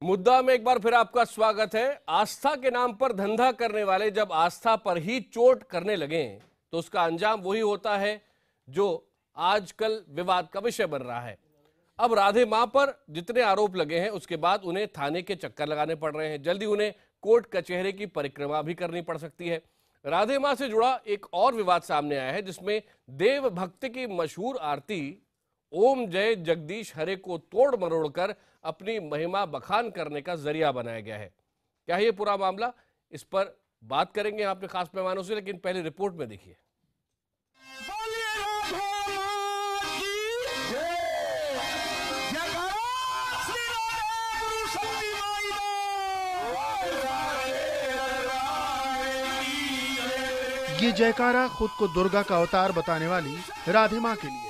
मुद्दा में एक बार फिर आपका स्वागत है। आस्था के नाम पर धंधा करने वाले जब आस्था पर ही चोट करने लगे तो उसका अंजाम वही होता है जो आजकल विवाद का विषय बन रहा है। अब राधे मां पर जितने आरोप लगे हैं उसके बाद उन्हें थाने के चक्कर लगाने पड़ रहे हैं। जल्दी उन्हें कोर्ट कचहरे की परिक्रमा भी करनी पड़ सकती है। राधे मां से जुड़ा एक और विवाद सामने आया है जिसमें देव भक्ति की मशहूर आरती ओम जय जगदीश हरे को तोड़ मरोड़ कर अपनी महिमा बखान करने का जरिया बनाया गया है। क्या है ये पूरा मामला, इस पर बात करेंगे अपने खास मेहमानों से, लेकिन पहले रिपोर्ट में देखिए। ये जयकारा खुद को दुर्गा का अवतार बताने वाली राधे मां के लिए है।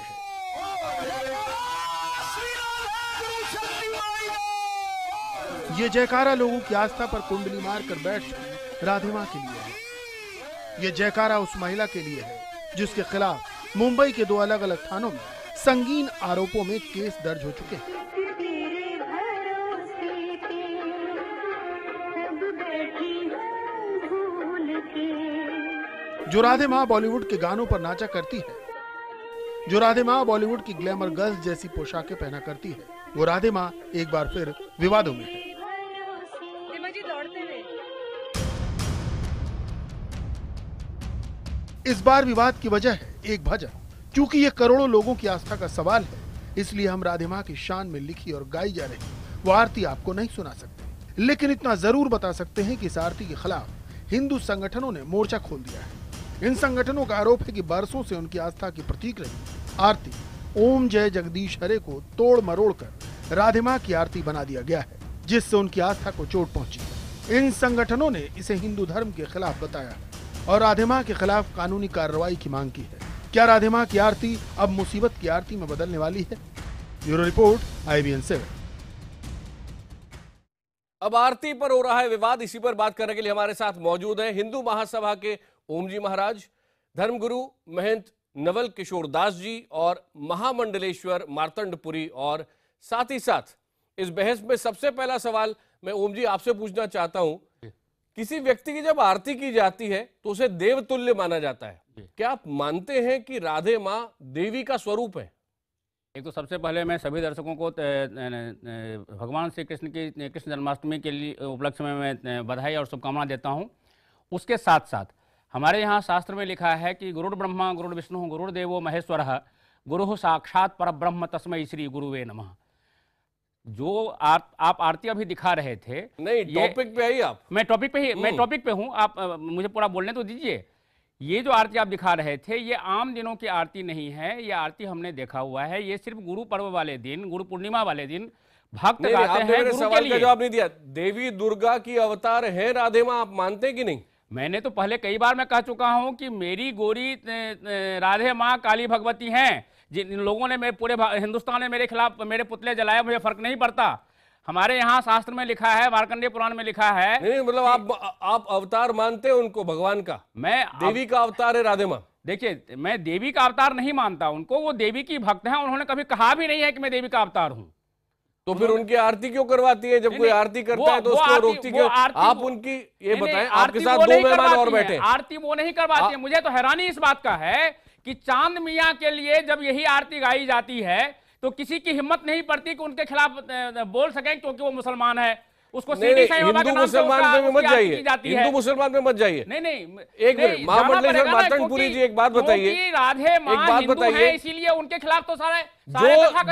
ये जयकारा लोगों की आस्था पर कुंडली मारकर बैठ चुकी राधे मां के लिए है। ये जयकारा उस महिला के लिए है जिसके खिलाफ मुंबई के 2 अलग अलग थानों में संगीन आरोपों में केस दर्ज हो चुके हैं। जो राधे मां बॉलीवुड के गानों पर नाचा करती है, जो राधे मां बॉलीवुड की ग्लैमर गर्ल्स जैसी पोशाकें पहना करती है, वो राधे मां एक बार फिर विवादों में है। इस बार विवाद की वजह है एक भजन। क्योंकि ये करोड़ों लोगों की आस्था का सवाल है, इसलिए हम राधे मां की शान में लिखी और गाई जा रही वो आरती आपको नहीं सुना सकते, लेकिन इतना जरूर बता सकते हैं कि इस आरती के खिलाफ हिंदू संगठनों ने मोर्चा खोल दिया है। इन संगठनों का आरोप है कि बरसों से उनकी आस्था की प्रतीक रही आरती ओम जय जगदीश हरे को तोड़ मरोड़ कर राधे मां की आरती बना दिया गया है, जिससे उनकी आस्था को चोट पहुंची। इन संगठनों ने इसे हिंदू धर्म के खिलाफ बताया और राधे मां के खिलाफ कानूनी कार्रवाई की मांग की है। क्या राधे मां की आरती अब मुसीबत की आरती में बदलने वाली है? Bureau report, IBN 7। अब आरती पर हो रहा है विवाद, इसी पर बात करने के लिए हमारे साथ मौजूद हैं हिंदू महासभा के ओम जी महाराज, धर्मगुरु महंत नवल किशोर दास जी और महामंडलेश्वर मार्तंडपुरी। और साथ ही साथ इस बहस में सबसे पहला सवाल मैं ओम जी आपसे पूछना चाहता हूं, किसी व्यक्ति की जब आरती की जाती है तो उसे देवतुल्य माना जाता है, क्या आप मानते हैं कि राधे मां देवी का स्वरूप है? एक तो सबसे पहले मैं सभी दर्शकों को भगवान श्री कृष्ण की कृष्ण जन्माष्टमी के लिए उपलक्ष्य में मैं बधाई और शुभकामना देता हूं। उसके साथ साथ हमारे यहाँ शास्त्र में लिखा है कि गुरुर् ब्रह्मा गुरुर् विष्णु गुरुर्देवो महेश्वरः गुरुः साक्षात परब्रह्म तस्मै श्री गुरुवे नमः। जो आप आरती अभी दिखा रहे थे, नहीं टॉपिक पे आई आप? मैं टॉपिक पे हूँ, आप मुझे पूरा बोलने तो दीजिए। ये जो आरती आप दिखा रहे थे ये आम दिनों की आरती नहीं है, ये आरती हमने देखा हुआ है। ये सिर्फ गुरु पर्व वाले दिन, गुरु पूर्णिमा वाले दिन भक्त गाते हैं गुरु सवाल का जवाब नहीं दिया। देवी दुर्गा की अवतार है राधे मां, आप मानते हैं कि नहीं? मैंने तो पहले कई बार मैं कह चुका हूं कि मेरी गोरी राधे मां काली भगवती हैं। जिन लोगों ने मेरे पूरे हिंदुस्तान में मेरे खिलाफ मेरे पुतले जलाए, मुझे फर्क नहीं पड़ता। हमारे यहाँ शास्त्र में लिखा है, मार्कंडेय पुराण में लिखा है। नहीं मतलब आप अवतार मानते हैं उनको भगवान का? मैं देवी का अवतार है राधे मां। देखिए, मैं देवी का अवतार नहीं मानता उनको, वो देवी की भक्त हैं। उन्होंने कभी कहा भी नहीं है कि मैं देवी का अवतार हूं। तो फिर उनकी आरती क्यों करवाती है? जब कोई आरती करता है तो उसको रोकती क्यों? आप उनकी ये बताएं, आपके साथ 2 मेहमान और बैठे। आरती वो नहीं करवाती है। मुझे तो हैरानी इस बात का है कि चांद मियां के लिए जब यही आरती गाई जाती है तो किसी की हिम्मत नहीं पड़ती कि उनके खिलाफ बोल सकें, क्योंकि वो मुसलमान है। उसको हिंदू मुसलमान में मत जाइए, हिंदू मुसलमान में मत जाइए। नहीं, एक मिनट, महामंडलेश्वर मार्तंडपुरी जी एक बात बताइए। राधे मां हिंदू है, इसीलिए उनके खिलाफ तो सारे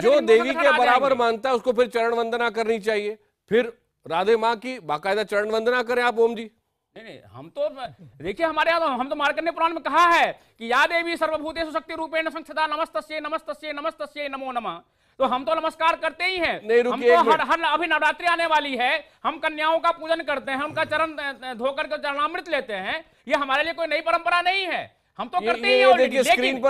जो देवी के बराबर मानता है उसको फिर चरण वंदना करनी चाहिए। फिर राधे मां की बाकायदा चरण वंदना करें आप ओम जी। नहीं, हम तो देखिए, हमारे यहाँ हम तो मार्कंडेय पुराण में कहा है कि या देवी सर्वभूतेषु शक्ति रूपेण संस्थिता नमस्तस्यै नमस्तस्यै नमस्तस्यै नमो नमः। तो हम तो नमस्कार करते ही हैं। हम तो हर अभी नवरात्रि आने वाली है, हम कन्याओं का पूजन करते हैं, उनका चरण धोकर के चरणामृत लेते हैं। ये हमारे लिए कोई नई परंपरा नहीं है, हम तो करते ही हैं। लेकिन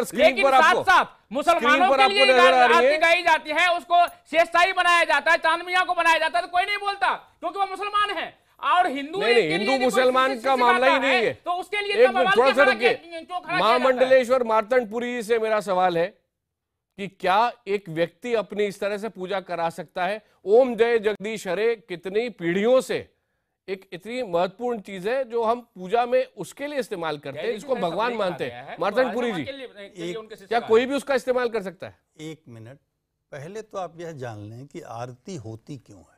साथ साथ मुसलमानों के लिए आरती गाई जाती है, उसको शेषशाही बनाया जाता है, चांद मियां को बनाया जाता है, तो कोई नहीं बोलता क्योंकि वो मुसलमान है। और हिंदू मुसलमान का मामला ही नहीं है। तो उसके लिए महामंडलेश्वर मार्तंडपुरी से मेरा सवाल है कि क्या एक व्यक्ति अपनी इस तरह से पूजा करा सकता है? ओम जय जगदीश हरे कितनी पीढ़ियों से एक इतनी महत्वपूर्ण चीज है जो हम पूजा में उसके लिए इस्तेमाल करते हैं, इसको भगवान मानते हैं। मार्तंडपुरी जी, क्या कोई भी उसका इस्तेमाल कर सकता है? एक मिनट, पहले तो आप यह जान लें कि आरती होती क्यों है।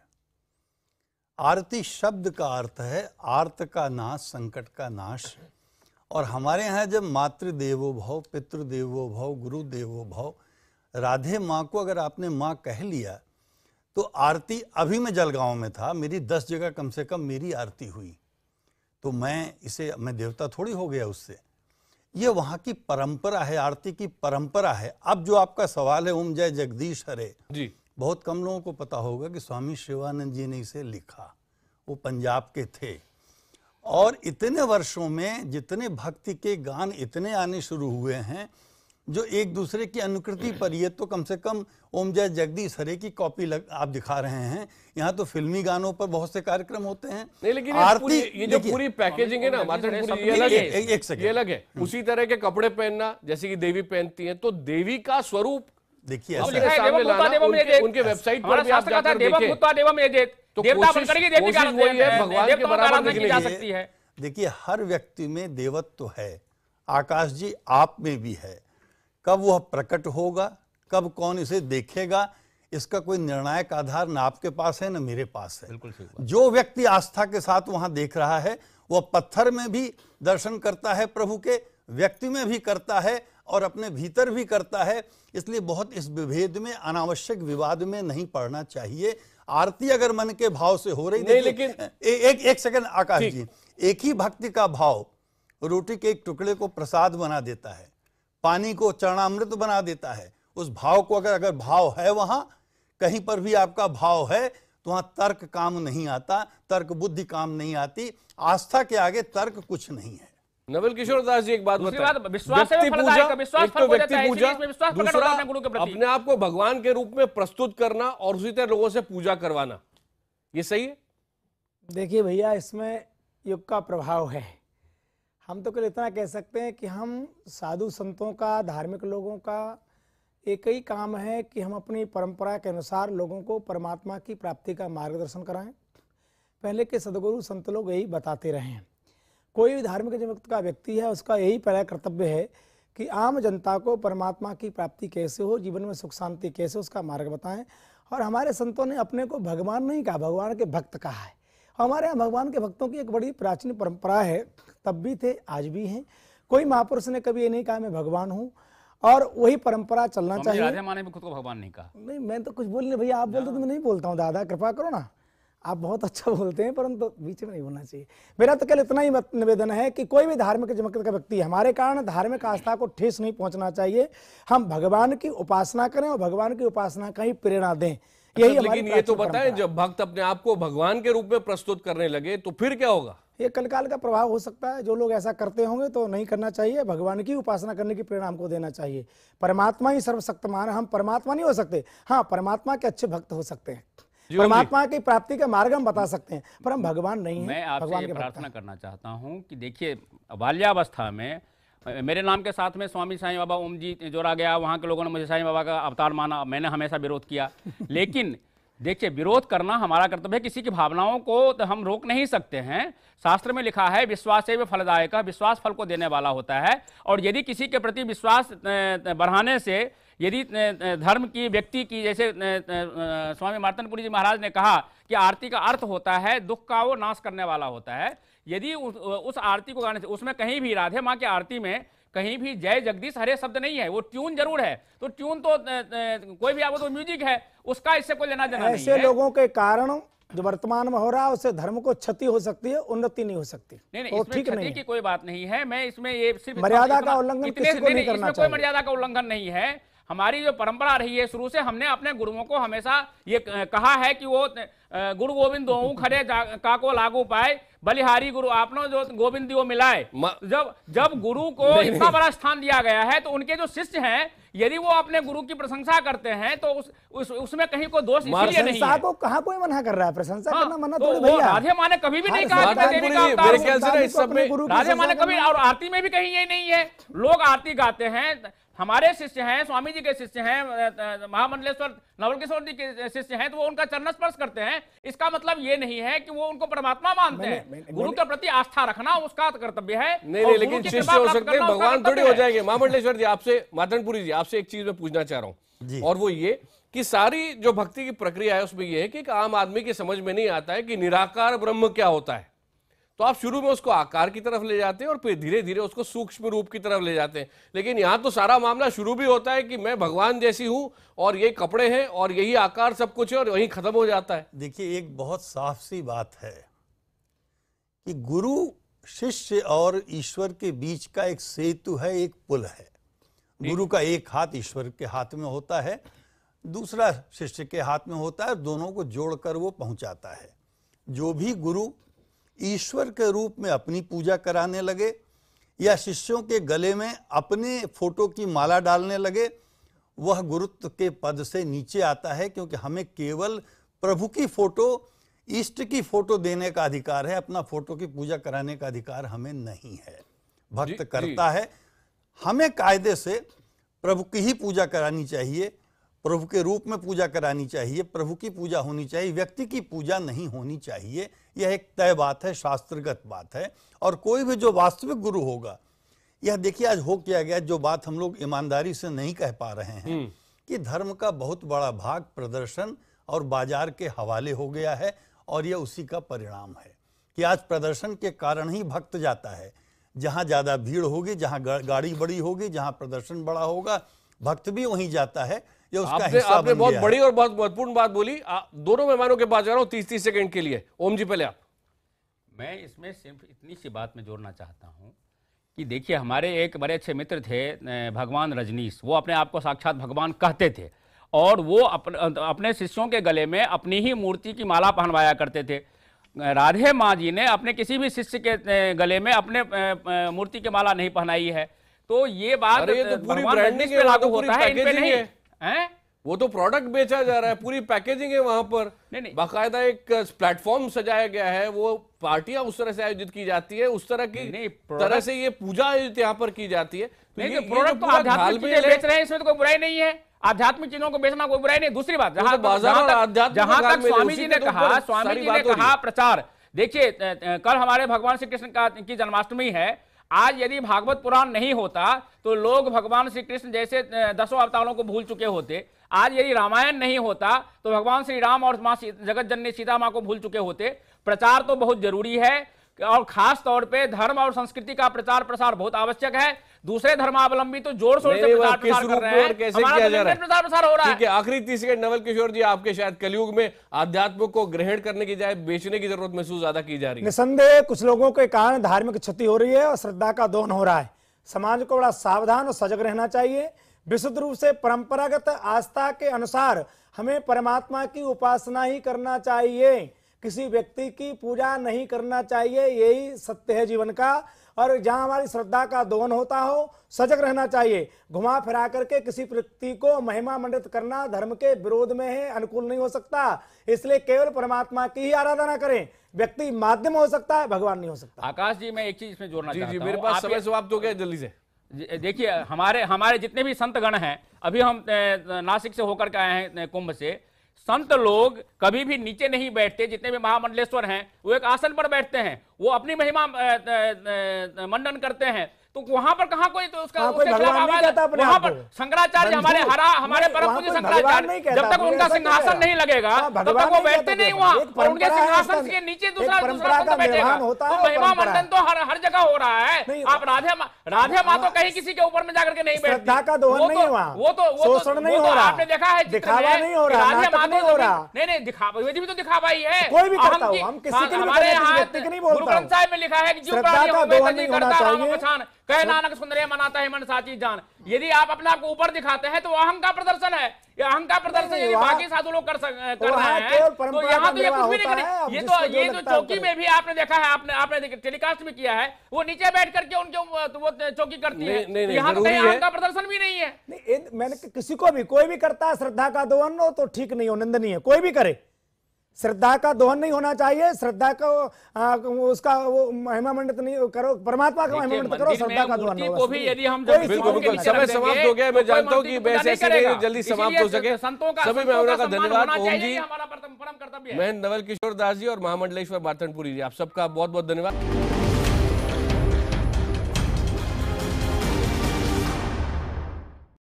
आरती शब्द का अर्थ है आर्त का नाश, संकट का नाश। और हमारे यहाँ जब मातृदेवो भव, पितृदेवो भव, गुरु देवो भव, राधे माँ को अगर आपने माँ कह लिया तो आरती, अभी मैं जलगांव में था, मेरी 10 जगह कम से कम मेरी आरती हुई, तो मैं देवता थोड़ी हो गया उससे। ये वहाँ की परंपरा है, आरती की परंपरा है। अब जो आपका सवाल है ओम जय जगदीश हरे जी, बहुत कम लोगों को पता होगा कि स्वामी शिवानंद जी ने इसे लिखा। वो पंजाब के थे और इतने वर्षों में जितने भक्ति के गान इतने आने शुरू हुए हैं जो एक दूसरे की अनुकृति पर, ये तो कम से कम ओम जय जगदीश हरे की कॉपी आप दिखा रहे हैं। यहाँ तो फिल्मी गानों पर बहुत से कार्यक्रम होते हैं। नहीं, लेकिन आरती ये जो पूरी पैकेजिंग है ना मार्तंडपुरी, ये अलग है, एक सेकंड, ये अलग है। उसी तरह के कपड़े पहनना जैसे कि देवी पहनती हैं, तो देवी का स्वरूप देखिए उनके वेबसाइट पर भी आप जाकर देखें तो कोशिश वही है भगवान के बराबर दिखने जा सकती है। देखिए हर व्यक्ति में देवत्व है, आकाश जी आप में भी है। कब वह प्रकट होगा, कब कौन इसे देखेगा, इसका कोई निर्णायक आधार ना आपके पास है ना मेरे पास है। बिल्कुल जो व्यक्ति आस्था के साथ वहां देख रहा है वह पत्थर में भी दर्शन करता है, प्रभु के व्यक्ति में भी करता है और अपने भीतर भी करता है। इसलिए बहुत इस विभेद में, अनावश्यक विवाद में नहीं पड़ना चाहिए। आरती अगर मन के भाव से हो रही नहीं, लेकिन एक सेकंड आकाश जी, एक ही भक्ति का भाव रोटी के एक टुकड़े को प्रसाद बना देता है, पानी को चरणामृत बना देता है। उस भाव को अगर भाव है, वहां कहीं पर भी आपका भाव है तो वहां तर्क काम नहीं आता, तर्क बुद्धि काम नहीं आती। आस्था के आगे तर्क कुछ नहीं है। नवल किशोर दास जी एक बात बताएं, विश्वास दूसरा अपने आप को भगवान के रूप में प्रस्तुत करना और उसी तरह लोगों से पूजा करवाना, ये सही है? देखिए भैया, इसमें युग का प्रभाव है। हम तो केवल इतना कह सकते हैं कि हम साधु संतों का, धार्मिक लोगों का एक ही काम है कि हम अपनी परंपरा के अनुसार लोगों को परमात्मा की प्राप्ति का मार्गदर्शन कराएं। पहले के सदगुरु संत लोग यही बताते रहे हैं। कोई भी धार्मिक जगत का व्यक्ति है, उसका यही पहला कर्तव्य है कि आम जनता को परमात्मा की प्राप्ति कैसे हो, जीवन में सुख शांति कैसे, उसका मार्ग बताएं। और हमारे संतों ने अपने को भगवान नहीं कहा, भगवान के भक्त कहा है। हमारे यहाँ भगवान के भक्तों की एक बड़ी प्राचीन परंपरा है, तब भी थे आज भी हैं। कोई महापुरुष ने कभी ये नहीं कहा मैं भगवान हूँ, और वही परंपरा चलना चाहिए। राधे माँ ने भी खुद को भगवान नहीं कहा। नहीं, मैं तो कुछ बोल नहीं भैया, आप बोलते तो मैं नहीं बोलता हूँ। दादा कृपा करो ना, आप बहुत अच्छा बोलते हैं, परंतु बीच में नहीं बोलना चाहिए। मेरा तो केवल इतना ही निवेदन है कि कोई भी धार्मिक जगत का व्यक्ति, हमारे कारण धार्मिक आस्था को ठेस नहीं पहुंचना चाहिए। हम भगवान की उपासना करें और भगवान की उपासना का ही प्रेरणा दें, यही हमारी। लेकिन ये तो बताएं, जब भक्त अपने आप को भगवान के रूप में प्रस्तुत करने लगे तो फिर क्या होगा? ये कलकाल का प्रभाव हो सकता है। जो लोग ऐसा करते होंगे तो नहीं करना चाहिए। भगवान की उपासना करने की प्रेरणा हमको देना चाहिए। परमात्मा ही सर्वशक्तिमान है, हम परमात्मा नहीं हो सकते। हाँ, परमात्मा के अच्छे भक्त हो सकते हैं, परमात्मा की प्राप्ति का मार्ग हम बता सकते हैं, पर हम भगवान नहीं हैं। मैं आपसे ये प्रार्थना करना चाहता हूँ कि देखिए, बाल्यावस्था में मेरे नाम के साथ में स्वामी साईं बाबा ओम जी जोड़ा गया। वहाँ के लोगों ने मुझे साईं बाबा का अवतार माना, मैंने हमेशा विरोध किया। लेकिन देखिए, विरोध करना हमारा कर्तव्य है। किसी की भावनाओं को तो हम रोक नहीं सकते हैं। शास्त्र में लिखा है विश्वास एवं फलदायक, विश्वास फल को देने वाला होता है। और यदि किसी के प्रति विश्वास बढ़ाने से, यदि धर्म की, व्यक्ति की, जैसे स्वामी मार्तंडपुरी जी महाराज ने कहा कि आरती का अर्थ होता है दुख का वो नाश करने वाला होता है। यदि उस आरती को गाने से, उसमें कहीं भी राधे माँ की आरती में कहीं भी जय जगदीश हरे शब्द नहीं है। वो ट्यून जरूर है, तो ट्यून तो कोई भी, तो म्यूजिक है, उसका इससे कोई लेना देना नहीं है। ऐसे लोगों के कारण जो वर्तमान में हो रहा है उससे धर्म को क्षति हो सकती है, उन्नति नहीं हो सकती। नहीं, इसमें क्षति की कोई बात नहीं है। मैं इसमें ये सिर्फ मर्यादा का उल्लंघन किसी को नहीं करना चाहिए। कोई मर्यादा का उल्लंघन नहीं है। हमारी जो परंपरा रही है शुरू से, हमने अपने गुरुओं को हमेशा ये कहा है कि वो गुरु गोविंद दोऊ खरे काको लागू पाए, बलिहारी गुरु आपनो जो गोविंद दियो मिलाए। जब गुरु को इतना बड़ा स्थान दिया गया है, तो उनके जो शिष्य हैं, यदि वो अपने गुरु की प्रशंसा करते हैं तो उसमें कहीं कोई दोष इसलिए नहीं है। प्रशंसा को कहाँ कोई मना कर रहा है? प्रशंसा करना मना थोड़ी भैया। राधे माँ ने कभी भी नहीं कहा कि मैं देवी का अवतार हूं। राधे माँ ने कभी, और आरती में भी कहीं यही नहीं है। लोग आरती गाते हैं, हमारे शिष्य हैं, स्वामी जी के शिष्य हैं, महामंडलेश्वर नवल किशोर जी के शिष्य हैं, तो वो उनका चरण स्पर्श करते हैं। इसका मतलब ये नहीं है कि वो उनको परमात्मा मानते हैं। गुरु के प्रति आस्था रखना उसका कर्तव्य है। नहीं, लेकिन शिष्य हो सकते हैं, भगवान थोड़ी हो जाएंगे। महामंडलेश्वर जी, आपसे, मातनपुरी जी, आपसे एक चीज मैं पूछना चाह रहा हूँ, और वो ये कि सारी जो भक्ति की प्रक्रिया है उसमें यह है कि आम आदमी की समझ में नहीं आता है कि निराकार ब्रह्म क्या होता है। तो आप शुरू में उसको आकार की तरफ ले जाते हैं और फिर धीरे धीरे उसको सूक्ष्म रूप की तरफ ले जाते हैं। लेकिन यहां तो सारा मामला शुरू भी होता है कि मैं भगवान जैसी हूं और ये कपड़े हैं और यही आकार सब कुछ है, और वहीं खत्म हो जाता है। देखिए, एक बहुत साफ सी बात है कि गुरु शिष्य और ईश्वर के बीच का एक सेतु है, एक पुल है। गुरु का एक हाथ ईश्वर के हाथ में होता है, दूसरा शिष्य के हाथ में होता है, दोनों को जोड़कर वो पहुंचाता है। जो भी गुरु ईश्वर के रूप में अपनी पूजा कराने लगे या शिष्यों के गले में अपने फोटो की माला डालने लगे, वह गुरुत्व के पद से नीचे आता है, क्योंकि हमें केवल प्रभु की फोटो, इष्ट की फोटो देने का अधिकार है, अपना फोटो की पूजा कराने का अधिकार हमें नहीं है। भक्त करता है, हमें कायदे से प्रभु की ही पूजा करानी चाहिए, प्रभु के रूप में पूजा करानी चाहिए, प्रभु की पूजा होनी चाहिए, व्यक्ति की पूजा नहीं होनी चाहिए। यह एक तय बात है, शास्त्रगत बात है। और कोई भी जो वास्तविक गुरु होगा, यह देखिए आज हो किया गया, जो बात हम लोग ईमानदारी से नहीं कह पा रहे हैं कि धर्म का बहुत बड़ा भाग प्रदर्शन और बाजार के हवाले हो गया है, और यह उसी का परिणाम है कि आज प्रदर्शन के कारण ही भक्त जाता है। जहां ज्यादा भीड़ होगी, जहां गाड़ी बड़ी होगी, जहां प्रदर्शन बड़ा होगा, भक्त भी वहीं जाता है। ये उसका हिस्सा आपने बन बहुत गया बड़ी है। और बहुत महत्वपूर्ण बात बोली। दोनों मेहमानों के पास जा रहा हूं 30-30 सेकंड के लिए। ओम जी, पहले आप। मैं इसमें सिर्फ इतनी सी बात में जोड़ना चाहता हूं कि देखिए, हमारे एक बड़े अच्छे मित्र थे भगवान रजनीश, वो अपने आप को साक्षात भगवान कहते थे, और वो अपने शिष्यों के गले में अपनी ही मूर्ति की माला पहनवाया करते थे। राधे माँ जी ने अपने किसी भी शिष्य के गले में अपने मूर्ति की माला नहीं पहनाई है। तो ये बात अरे ये तो पूरी भगवान ब्रांडिंग रजनीश है, पे वो लागू तो पूरी होता है, इन पे पैकेजिंग नहीं है। वो तो प्रोडक्ट बेचा जा रहा है, पूरी पैकेजिंग है वहां पर। नहीं। बाकायदा एक प्लेटफॉर्म सजाया गया है, वो पार्टियां उस तरह से आयोजित की जाती है, उस तरह की तरह से ये पूजा आयोजित यहाँ पर की जाती है। तो नहीं, ये प्रोडक्ट तो आध्यात्मिक चीजें बेच रहे हैं, इसमें तो कोई बुराई नहीं है। आध्यात्मिक चीजों को बेचना कोई बुराई नहीं। दूसरी बात, जहां तक स्वामी जी ने कहा प्रचार, देखिए कल हमारे भगवान श्री कृष्ण की जन्माष्टमी है। आज यदि भागवत पुराण नहीं होता तो लोग भगवान श्री कृष्ण जैसे 10 अवतारों को भूल चुके होते। आज यदि रामायण नहीं होता तो भगवान श्री राम और माँ जगत जननी सीता माँ को भूल चुके होते। प्रचार तो बहुत जरूरी है, और खास तौर पे धर्म और संस्कृति का प्रचार प्रसार बहुत आवश्यक है। दूसरे धर्मावलंबी तो जोर शोर से प्रचार प्रसार कर रहे हैं, कैसे हमारा किया जा रहा है? प्रचार प्रसार हो रहा है। ठीक है, आखिरी 30 सेकंड नवल किशोर जी, आपके शायद कलयुग में आध्यात्म को ग्रहण करने की जाए बेचने की जरूरत महसूस ज्यादा की जा रही है। निसंदेह कुछ लोगों के कारण धार्मिक क्षति हो रही है और श्रद्धा का दोहन हो रहा है। समाज को बड़ा सावधान और सजग रहना चाहिए। विशुद्ध रूप से परंपरागत आस्था के अनुसार हमें परमात्मा की उपासना ही करना चाहिए, किसी व्यक्ति की पूजा नहीं करना चाहिए। यही सत्य है जीवन का। और जहां हमारी श्रद्धा का दोहन होता हो, सजग रहना चाहिए। घुमा फिरा करके किसी व्यक्ति को महिमा मंडित करना धर्म के विरोध में है, अनुकूल नहीं हो सकता। इसलिए केवल परमात्मा की ही आराधना करें। व्यक्ति माध्यम हो सकता है, भगवान नहीं हो सकता। आकाश जी, मैं एक चीज इसमें जोड़ना चाहता हूं। मेरे पास समय समाप्त हो गया, जल्दी से। देखिए, हमारे जितने भी संत गण हैं, अभी हम नासिक से होकर के आए हैं कुंभ से। संत लोग कभी भी नीचे नहीं बैठते। जितने भी महामंडलेश्वर हैं वो एक आसन पर बैठते हैं, वो अपनी महिमा मंडन करते हैं। तो वहां पर कहां कोई तो उसका वहां पर शंकराचार्य हमारे परम पूज्य शंकराचार्य, जब तक उनका सिंहासन नहीं लगेगा तब तक वो बैठते नहीं वहां, और उनके सिंहासन के नीचे दूसरा संत बैठेगा। तो महिमा मंडन तो हर जगह हो रहा है। आप राधे माँ तो कहीं किसी के ऊपर में जाकर के नहीं बैठती। श्रद्धा का दोहन नहीं हुआ, शोषण नहीं हो रहा, आपने देखा है, दिखावा नहीं हो रहा, नाटक नहीं हो रहा। नहीं, दिखावा भी तो दिखावा ही है। कोई भी करता हो, हम किसी के हमारे यहाँ नहीं बोलता। गुरु ग्रंथ साहिब में लिखा है कि जो श्रद्धा का दोहन नहीं होना चाहिए। कहे नानक सुंदर मनाता है मन साची जान। यदि आप अपने आप को ऊपर दिखाते हैं तो अहंकार का प्रदर्शन है। ये अहंकार प्रदर्शन यदि बाकी साधु लोग कर रहे हैं तो यहाँ तो ये कुछ भी नहीं करें। ये तो चौकी में भी आपने देखा है, आपने टेलीकास्ट भी किया है, वो नीचे बैठ करके उनके वो चौकी करती है। यहाँ तो कहीं अहंकार प्रदर्शन भी नहीं है। मैंने किसी को भी, कोई भी करता है श्रद्धा का दोहन हो तो ठीक नहीं हो, निंदनीय है। कोई भी करे, श्रद्धा का दोहन नहीं होना चाहिए, श्रद्धा को उसका वो महिमा मंडित नहीं करो, परमात्मा का महिमा मंडित करो, श्रद्धा का दोहन को भी यदि हम बिल्कुल समय समाप्त हो गया। मैं जानता हूँ कि बहस ऐसे जल्दी समाप्त हो सके। सभी मेहमानों का धन्यवाद। ओम जी, हमारा परम कर्तव्य है। मैं नवल किशोर दास जी और महामंडलेश्वर बातनपुरी जी, आप सबका बहुत बहुत धन्यवाद।